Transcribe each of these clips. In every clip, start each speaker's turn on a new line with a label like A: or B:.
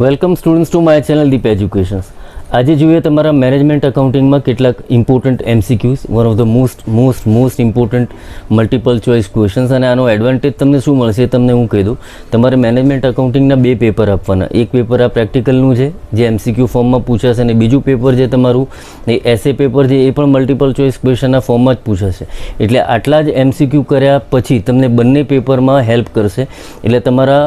A: Welcome students to my channel Deep educations. આજે જોઈએ તમારા મેનેજમેન્ટ અકાઉન્ટિંગમાં કેટલાક important MCQs, one of the most important multiple choice questions. અને આનો એડવાન્ટેજ તમને શું મળશે તમને હું કહી દઉં. તમારે મેનેજમેન્ટ અકાઉન્ટિંગના 2 પેપર આપવાના. એક પેપર આ પ્રેક્ટિકલનું છે જે એમસીક્યુ ફોર્મમાં પૂછાશે, અને બીજું પેપર જે તમારું એ એસે પેપર છે એ પણ મલ્ટિપલ ચોઇસ ક્વેશ્ચનના ફોર્મમાં જ પૂછાશે. એટલે આટલા જ એમસીક્યુ કર્યા પછી તમને બંને પેપરમાં હેલ્પ કરશે. એટલે તમારા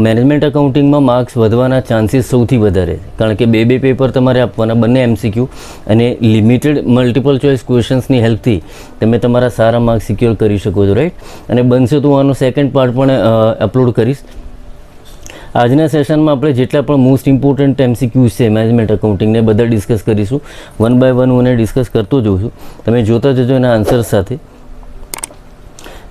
A: મેનેજમેન્ટ અકાઉન્ટિંગમાં માર્ક્સ વધવાના ચાન્સીસ સૌથી વધારે છે, કારણ કે 2 પેપર તમારે આપવાના, બંને એમસીક્યુ અને લિમિટેડ મલ્ટિપલ ચોઇસ ક્વેશ્ચન્સની હેલ્પથી તમે તમારા સારા માર્ક્સ સિક્યોર કરી શકો છો, રાઈટ. અને બનશે તો હું આનો સેકન્ડ પાર્ટ પણ અપલોડ કરીશ. આજના સેશનમાં આપણે જેટલા પણ મોસ્ટ ઇમ્પોર્ટન્ટ એમસીક્યુઝ છે મેનેજમેન્ટ અકાઉન્ટિંગને બધા ડિસ્કસ કરીશું. વન બાય વન હું એને ડિસ્કસ કરતો જઉં છું, તમે જોતા જજો એના આન્સર સાથે.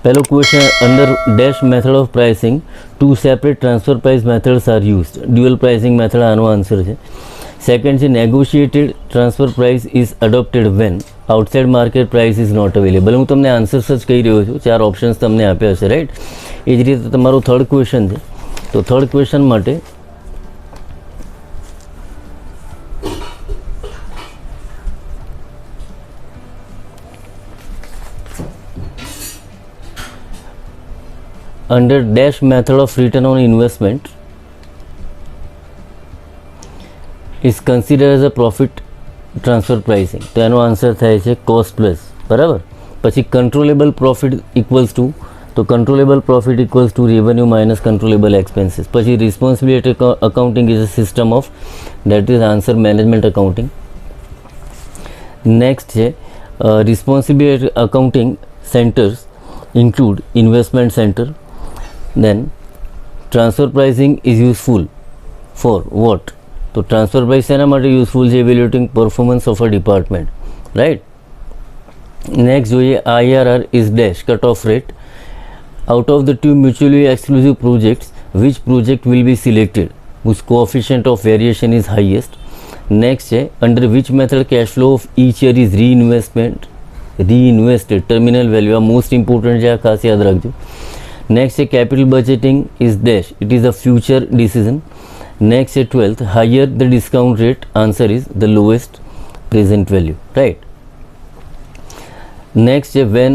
A: પહેલો question, under dash method of pricing 2 separate transfer price methods are used. Dual pricing method આનો આન્સર છે. સેકન્ડ છે, negotiated transfer price is adopted when outside market price is not available. હું તમને આન્સર્સ જ કહી રહ્યો છું, 4 ઓપ્શન્સ તમને આપ્યા છે, રાઈટ. એ જ રીતે તમારો થર્ડ ક્વેશ્ચન છે. તો થર્ડ ક્વેશ્ચન માટે under dash method of return on investment is considered as a profit transfer pricing. તો એનો આન્સર થાય છે કોસ્ટ પ્લસ, બરાબર. પછી કંટ્રોલેબલ પ્રોફિટ ઇક્વલ્સ ટુ, તો controllable profit equals to revenue minus controllable expenses. પછી responsibility accounting is a system of, that is answer management accounting. Next છે responsibility accounting centers include investment center. Then transfer pricing is useful for what? તો transfer price એના માટે useful છે, evaluating performance of a department, right. Next જોઈએ, IRR is dash cut off rate out of the 2 mutually exclusive projects which project will be selected whose coefficient of variation is highest. Next છે, under which method cash flow of each year is reinvested terminal value. આ most important છે, આ ખાસ યાદ રાખજો. Next છે, capital budgeting is dash, it is a future decision. Next છે 12th, higher the discount rate, answer is the lowest present value, right. Next છે, when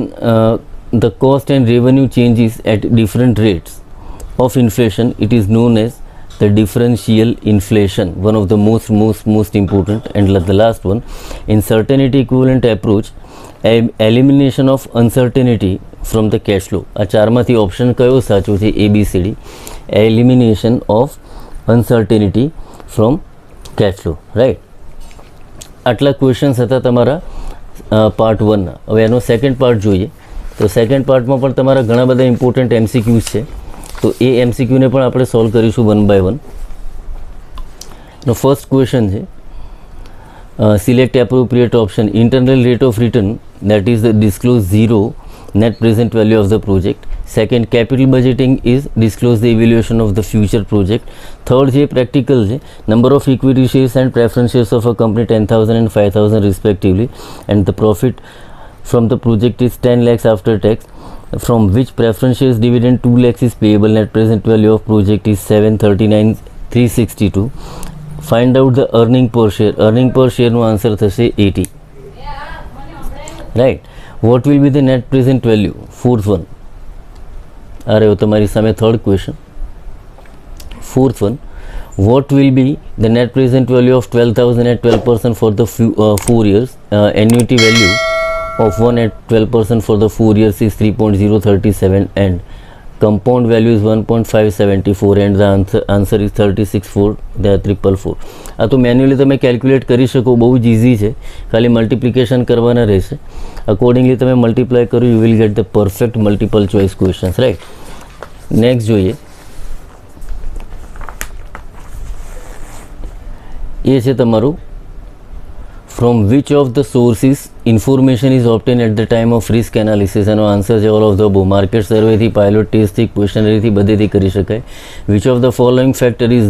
A: the cost and revenue changes at different rates of inflation it is known as the differential inflation, one of the most important. And the last one, in certainty equivalent approach, elimination of uncertainty from the cash flow. આ ચારમાંથી option કયો સાચો છે? ABCD, elimination of uncertainty from cash flow, right. આટલા questions હતા તમારા part 1ના. હવે એનો second part જોઈએ. તો સેકન્ડ પાર્ટમાં પણ તમારા ઘણા બધા ઇમ્પોર્ટન્ટ એમસીક્યુઝ છે, તો એ એમસીક્યુને પણ આપણે સોલ્વ કરીશું one by one. No first question છે, select appropriate option. Internal rate of return, that is disclose 0 net present value of the project. Second, capital budgeting is disclose the evaluation of the future project. Third છે practical છે, number of equity shares and preference shares of a company 10,000 and 5,000 respectively, and the profit from the project is 10 lakhs after tax, from which preference shares dividend 2 lakhs is payable. Net present value of project is 739,362. Find out the earning per share. Earning per share no answer થશે 80, right. What will be the net present value? Fourth one. આ રહ્યો તમારી સામે third question. Fourth one, what will be the net present value of 12,000 at 12% for the 4 years? Annuity value of 1 at 12% for the 4 years is 3.037 and compound value is 1.574 and the answer is 36,444. આ તો manually તમે calculate કરી શકો, બહુ જ easy છે, ખાલી multiplication કરવાના રહેશે. અકોર્ડિંગલી તમે મલ્ટીપ્લાય કરો, you will get the perfect multiple choice questions, right. Next જોઈએ, એ છે તમારું from which of the sources information is obtained at the time of risk analysis. એનો આન્સર છે all of the above. Market સર્વેથી, pilot ટેસ્ટથી, ક્વેશ્ચનરીથી, બધેથી કરી શકાય. which of the following factor is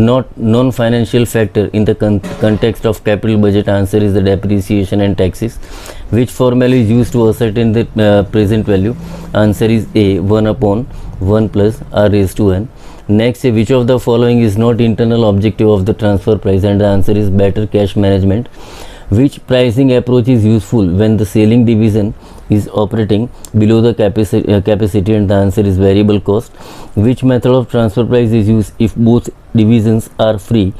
A: not non financial factor in the context of capital budget? Answer is the depreciation and taxes. which formula is used to ascertain the present value? Answer is A, 1 upon 1 plus r raised to n. Next, which of the following is not internal objective of the transfer price? And the answer is better cash management. Which pricing approach is useful when the selling division is operating below the capacity? And the answer is variable cost. Which method of transfer price is used if both divisions are free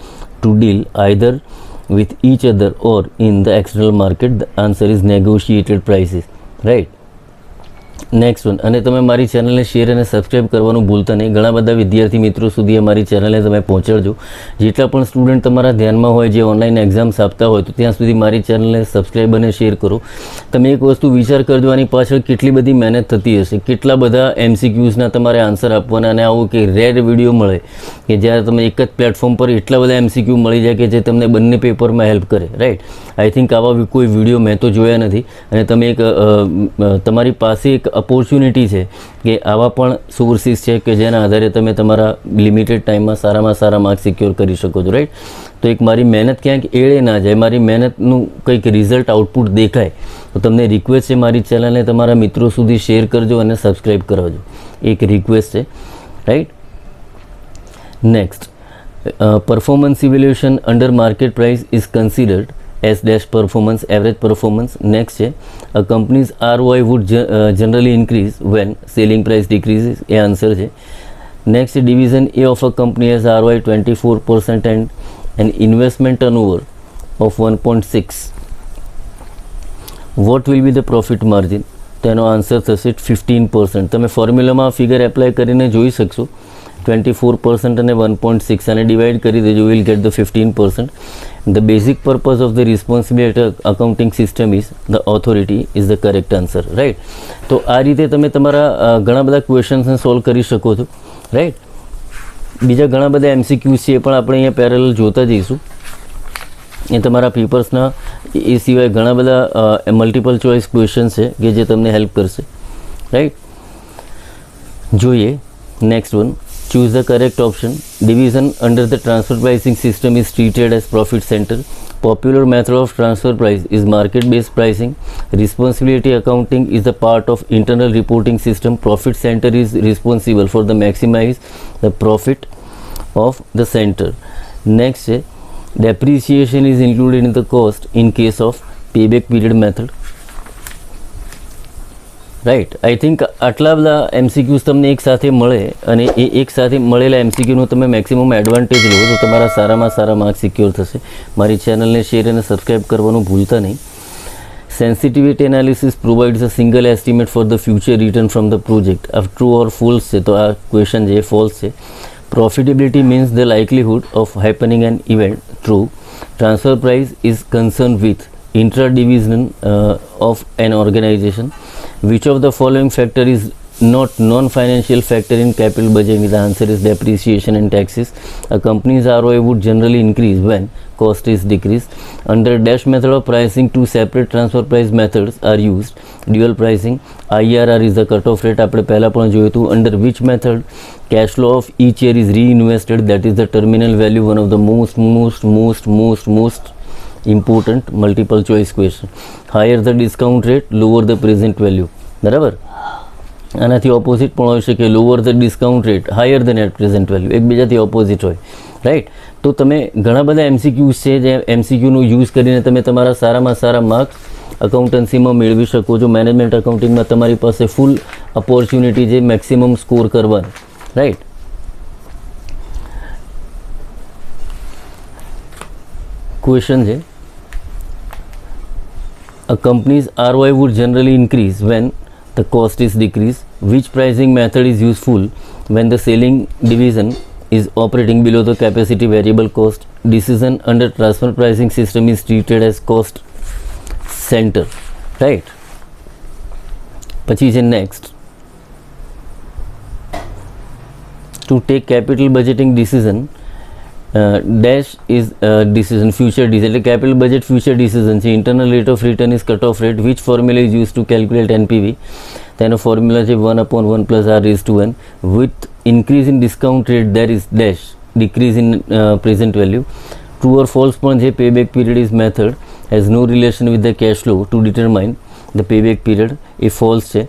A: to deal either with each other or in the external market? The answer is negotiated prices, right? Next one, અને તમે મારી ચેનલને share અને subscribe કરવાનું ભૂલતા નહીં. ઘણા બધા વિદ્યાર્થી મિત્રો સુધી અમારી ચેનલને તમે પહોંચાડજો. જેટલા પણ સ્ટુડન્ટ તમારા ધ્યાનમાં હોય જે ઓનલાઈન એક્ઝામ્સ આપતા હોય તો ત્યાં સુધી મારી ચેનલને સબસ્ક્રાઈબ અને શેર કરો. તમે એક વસ્તુ વિચાર કરજો, આની પાછળ કેટલી બધી મહેનત થતી હશે, કેટલા બધા MCQsના તમારે આન્સર આપવાના, અને આવું કે રેર વિડીયો મળે કે જ્યારે તમે એક જ પ્લેટફોર્મ પર એટલા બધા MCQ મળી જાય કે જે તમને બંને પેપરમાં હેલ્પ કરે, રાઈટ? આઈ થિંક આવા કોઈ વિડીયો મેં તો જોયા નથી, અને તમે એક તમારી પાસે એક ઓપોર્ચ્યુનિટી છે કે આવા પણ સોર્સિસ છે કે જેના આધારે તમે તમારા લિમિટેડ ટાઈમમાં સારામાં સારા માર્ક્સ સિક્યોર કરી શકો છો, રાઈટ? તો એક મારી મહેનત ક્યાંક એળે ના જાય, મારી મહેનતનું કંઈક રિઝલ્ટ આઉટપુટ દેખાય તો તમને રિક્વેસ્ટ છે, મારી ચેનલને તમારા મિત્રો સુધી શેર કરજો અને સબસ્ક્રાઈબ કરાવજો. એક રિક્વેસ્ટ છે, right? Next, performance evaluation under market price is considered as dash performance, average performance. Next है, a company's ROI would generally increase when selling price decreases. ये answer है. Next, division A of a company has ROI 24% and an investment turnover of 1.6. What will be the profit margin? તેનો answer થશે 15%. તમે ફોર્મ્યુલામાં figure apply કરીને જોઈ શકશો. 24% અને 1.6 અને ડિવાઈડ કરી દેજો, will get the 15%. The basic purpose of the responsibility accounting system is the authority is the correct answer, right? તો આ રીતે તમે તમારા ઘણા બધા ક્વેશ્ચન્સને સોલ્વ કરી શકો છો, રાઈટ? બીજા ઘણા બધા MCQs છે પણ આપણે અહીંયા પેરેલલ જોતા જઈશું. એ તમારા પેપર્સના એ સિવાય ઘણા બધા મલ્ટિપલ ચોઇસ ક્વેશ્ચન છે કે જે તમને હેલ્પ કરશે, રાઈટ? જોઈએ next one. Choose the correct option. Division under the transfer pricing system is treated as profit center. Popular method of transfer price is market-based pricing. Responsibility accounting is the part of internal reporting system. Profit center is responsible for the maximize the profit of the center. Next, depreciation is included in the cost in case of payback period method. Right? I think આટલા બધા MCQs તમને એક સાથે મળે અને એ એક સાથે મળેલા MCQનું તમે મેક્સિમમ એડવાન્ટેજ લો તો તમારા સારામાં સારા માર્ક્સ સિક્યોર થશે. મારી ચેનલને શેર અને સબસ્ક્રાઈબ કરવાનું ભૂલતા નહીં. Sensitivity analysis provides a single estimate for the future return from the project. આ ટ્રુ ઓર ફોલ્સ છે, તો આ ક્વેશ્ચન જે ફોલ્સ છે. Profitability means the likelihood of happening an event. True. Transfer price is concern with intra-division of an organization. Which of the following factor is not non-financial factor in capital budgeting? The answer is depreciation and taxes. A company's ROI would generally increase when cost is decreased. Under dash method of pricing, two separate transfer price methods are used. Dual pricing. IRR is the cutoff rate. આપણે પહેલા પણ જોયું હતું. Under which method cash flow of each year is reinvested? That is the terminal value. One of the most important multiple choice question. Higher the discount rate, lower the present value. બરાબર? આનાથી opposite પણ હોઈ શકે, lower the discount rate, higher the net present value. એકબીજાથી opposite હોય, right? તો તમે ઘણા બધા MCQs છે જે MCQનું યુઝ કરીને તમે તમારા સારામાં સારા માર્ક્સ અકાઉન્ટન્સીમાં મેળવી શકો છો. મેનેજમેન્ટ અકાઉન્ટિંગમાં તમારી પાસે ફૂલ ઓપોર્ચ્યુનિટી છે મેક્સિમમ સ્કોર કરવાની, રાઈટ? ક્વેશ્ચન છે, a company's ROI would generally increase when the cost is decreased. Which pricing method is useful when the selling division is operating below the capacity variable cost? Decision under transfer pricing system is treated as cost center, right? પછી છે next, to take capital budgeting decision, dash is decision, future decision. એટલે capital budget future decision છે. internal rate of return is cutoff rate. Which formula is used to calculate NPV? તેનો formula છે 1/1 plus r raised to n. With increase in discount rate there is dash decrease in present value. True or false પણ છે, payback period is method has no relation with the cash flow to determine the payback period. એ false છે.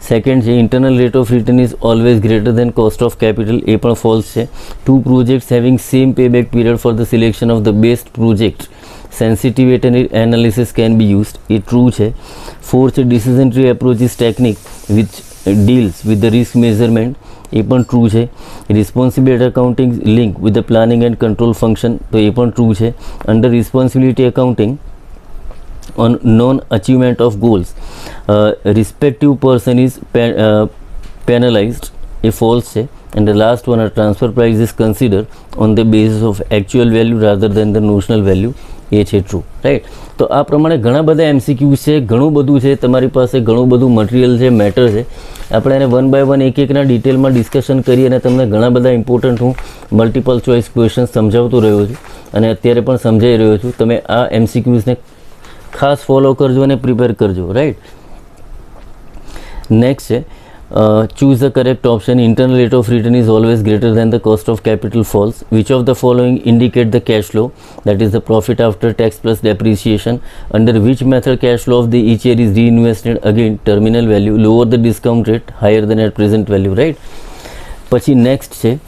A: Second છે internal rate of return is always greater than cost of capital, એ પણ false છે. 2 projects having same payback period for the selection of the best project sensitivity analysis can be used, એ true છે. 4 છે decision tree approach is technique which deals with the risk measurement, એ પણ true છે. Responsibility accounting link with the planning and control function, તો એ પણ true છે. Under responsibility accounting on non-achievement of goals, respective person is penalized, a false છે. And the last one, a transfer price is considered on the basis of actual value rather than the notional value, એ છે true. Right, તો આ પ્રમાણે ઘણા બધા MCQs છે, ઘણું બધું છે, તમારી પાસે ઘણું બધું મટીરિયલ છે, મેટર છે. આપણે એને વન બાય વન એકના ડિટેલમાં ડિસ્કશન કરી અને તમને ઘણા બધા ઇમ્પોર્ટન્ટ હું મલ્ટિપલ ચોઇસ ક્વેશ્ચન સમજાવતો રહ્યો છું અને અત્યારે પણ સમજાવી રહ્યો છું. તમે આ MCQsને ખાસ ફોલો કરજો અને પ્રિપેર કરજો. રાઈટ, નેક્સ્ટ છે choose the correct option. Internal rate of return is always greater then the cost of capital, false. Which of the following indicate the cash flow, that is the profit after tax plus depreciation. Under which method cash flow of the each year is reinvested again terminal value, lower the discount rate, higher than at present value. Right, પછી next છે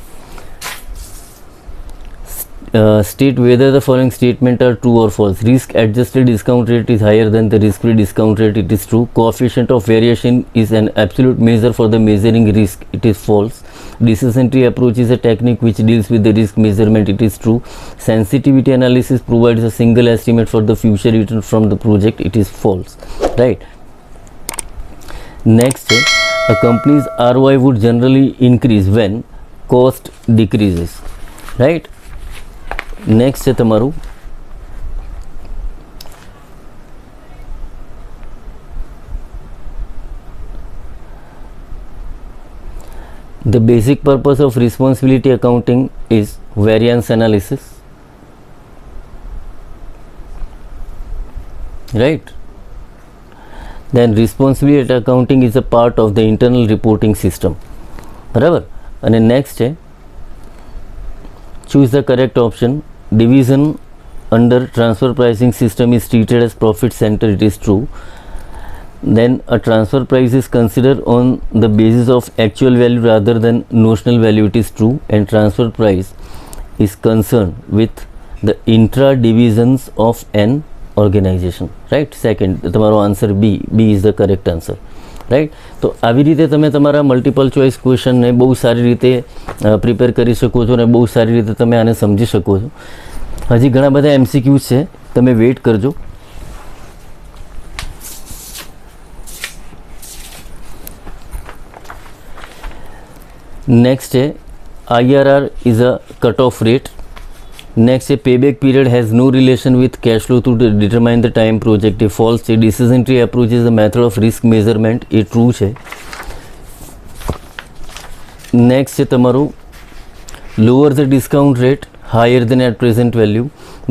A: state whether the following statement are true or false. Risk adjusted discount rate is higher than the risk free discount rate, it is true. Coefficient of variation is an absolute measure for the measuring risk, it is false. Decision tree approach is a technique which deals with the risk measurement, it is true. Sensitivity analysis provides a single estimate for the future return from the project, it is false. Right, next a company's ROI would generally increase when cost decreases. Right, next છે તમારું the basic purpose of responsibility accounting is variance analysis. Right, then responsibility accounting is a part of the internal reporting system. બરાબર, અને next છે choose the correct option. Division under transfer pricing system is treated as profit center, it is true. Then a transfer price is considered on the basis of actual value rather than notional value, it is true. And transfer price is concerned with the intra divisions of an organization. Right, second તમારો answer B is the correct answer. Right, તો આવી રીતે તમે તમારા multiple choice ક્વેશ્ચનને બહુ સારી રીતે prepare કરી શકો છો અને બહુ સારી રીતે તમે આને સમજી શકો છો. હજી ઘણા બધા MCQs છે, તમે વેઇટ કરજો. નેક્સ્ટ છે IRR is a cut off rate. Next, a payback period has no relation with cash flow to determine the time project, a false. A decision tree approach is a method of risk measurement, a true છે. Next છે તમારું lower the discount rate, higher than at present value.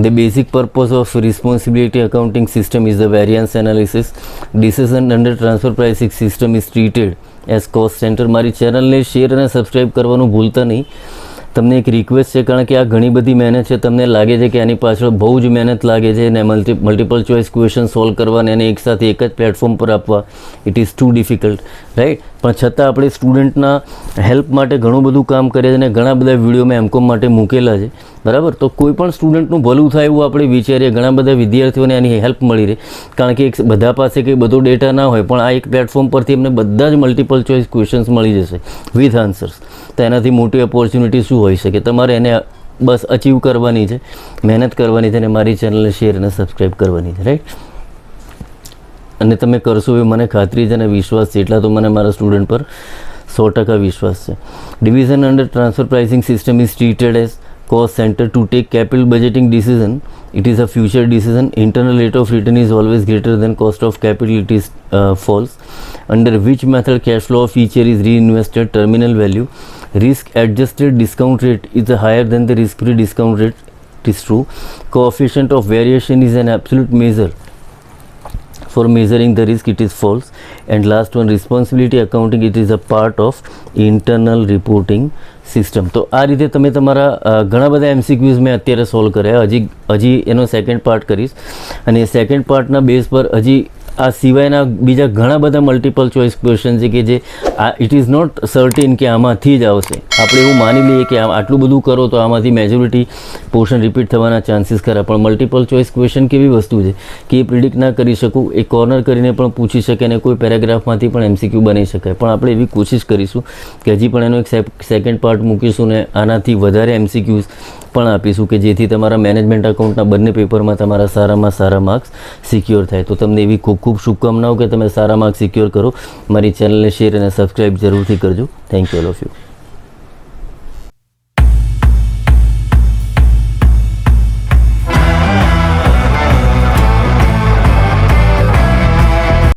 A: The basic purpose of responsibility accounting system is the variance analysis. Decision under transfer pricing system is treated as cost center. મારી ચેનલને share અને subscribe કરવાનું ભૂલતા નહીં. તમને એક request છે, કારણ કે આ ઘણી બધી મહેનત છે. તમને લાગે છે કે આની પાછળ બહુ જ મહેનત લાગે છે અને મલ્ટિપલ ચોઇસ ક્વેશ્ચન સોલ્વ કરવાને અને એકસાથે એક જ પ્લેટફોર્મ પર આપવા it is too difficult. Right, પણ છતાં આપણે સ્ટુડન્ટના હેલ્પ માટે ઘણું બધું કામ કરીએ છીએ અને ઘણા બધા વિડીયો મેં MCOM માટે મૂકેલા છે. બરાબર, તો કોઈ પણ સ્ટુડન્ટનું ભલું થાય એવું આપણે વિચારીએ. ઘણા બધા વિદ્યાર્થીઓને આની હેલ્પ મળી રહે, કારણ કે બધા પાસે કંઈ બધો ડેટા ના હોય, પણ આ એક પ્લેટફોર્મ પરથી એમને બધા જ મલ્ટિપલ ચોઇસ ક્વેશ્ચન્સ મળી જશે વિથ આન્સર્સ. તો એનાથી મોટી ઓપોર્ચ્યુનિટી શું હોઈ શકે? તમારે એને બસ અચીવ કરવાની છે, મહેનત કરવાની છે અને મારી ચેનલને શેર અને સબસ્ક્રાઈબ કરવાની છે. રાઈટ, અને તમે કરશો એ મને ખાતરી છે અને વિશ્વાસ છે, એટલા તો મને મારા સ્ટુડન્ટ પર 100% વિશ્વાસ છે. Division under transfer pricing system is treated as cost center to take capital budgeting decision, it is a future decision. Internal rate of return is always greater than cost of capital, it is false. Under which method cash flow of each year is reinvested, terminal value. Risk adjusted discount rate is higher than the risk free discount rate, it is true. Coefficient of variation is an absolute measure for measuring the risk, it is false. And last one, responsibility accounting, it is a part of internal reporting system. તો આ રીતે તમે તમારા ઘણા બધા MCQs મેં અત્યારે solve કર્યા. હજી એનો સેકન્ડ પાર્ટ કરીશ અને સેકન્ડ પાર્ટના બેઝ પર હજી આ સિવાયના બીજા ઘણા બધા મલ્ટિપલ ચોઇસ ક્વેશ્ચન છે કે જે ઇટ ઇઝ નોટ સર્ટેન કે આમાંથી જ આવશે. આપણે એવું માની લઈએ કે આટલું બધું કરો તો આમાંથી મેજોરિટી પોર્શન રિપીટ થવાના ચાન્સીસ ખરા, પણ મલ્ટિપલ ચોઇસ ક્વેશ્ચન કેવી વસ્તુ છે કે એ પ્રિડિક્ટ ના કરી શકું. એ કોર્નર કરીને પણ પૂછી શકે અને કોઈ પેરેગ્રાફમાંથી પણ MCQ બની શકાય. પણ આપણે એવી કોશિશ કરીશું કે હજી પણ એનો એક સેકન્ડ પાર્ટ મૂકીશું ને આનાથી વધારે MCQs પણ આપીશું કે જેથી તમારા મેનેજમેન્ટ એકાઉન્ટના બંને પેપરમાં તમારા સારામાં સારા માર્ક્સ સિક્યોર થાય. તો તમને એવી ખૂબ ખૂબ શુભકામનાઓ કે તમે સારા માર્ક્સ સિક્યોર કરો. મારી ચેનલને શેર અને સબસ્ક્રાઈબ જરૂરથી કરજો. Thank you all of you.